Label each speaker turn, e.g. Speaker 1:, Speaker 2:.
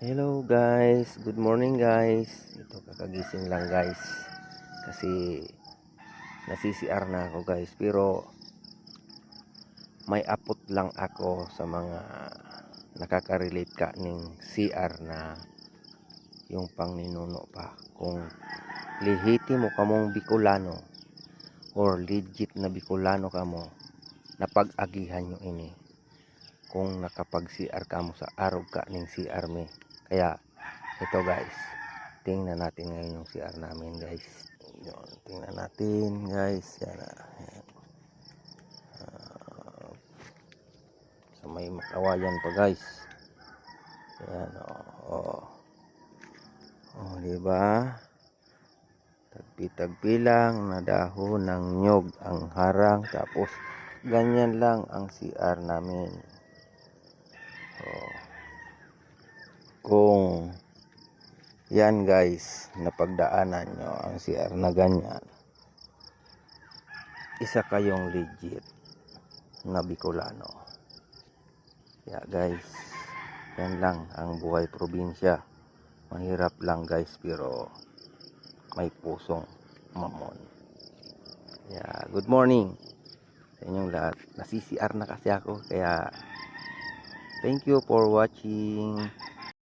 Speaker 1: Hello guys, good morning guys. Ito kakagising lang guys. Kasi nasi-CR na ako guys. Pero may apot lang ako sa mga nakaka-relate ka ning CR na yung pang ninuno pa. Kung lihiti mo kamong Bicolano or legit na Bicolano kamo, napag-agihan nyo ini. Kung nakapag-CR ka mo sa arog ka ning CR me. Kaya ito guys, tingnan natin ngayon yung CR namin guys. Yun, tingnan natin guys. Yan na. Yan. Sa may makawayan pa guys. Yan oh. Oh, diba? Tagpi-tagpi lang na dahon ng nyog ang harang. Tapos ganyan lang ang CR namin. Oh. Kung yan guys, napagdaanan nyo ang CR na ganyan, isa kayong legit na Bicolano. Kaya guys, yan lang ang buhay probinsya. Mahirap lang guys, pero may pusong mamon. Kaya good morning sa inyong lahat. Nasi-CR na kasi ako, kaya thank you for watching.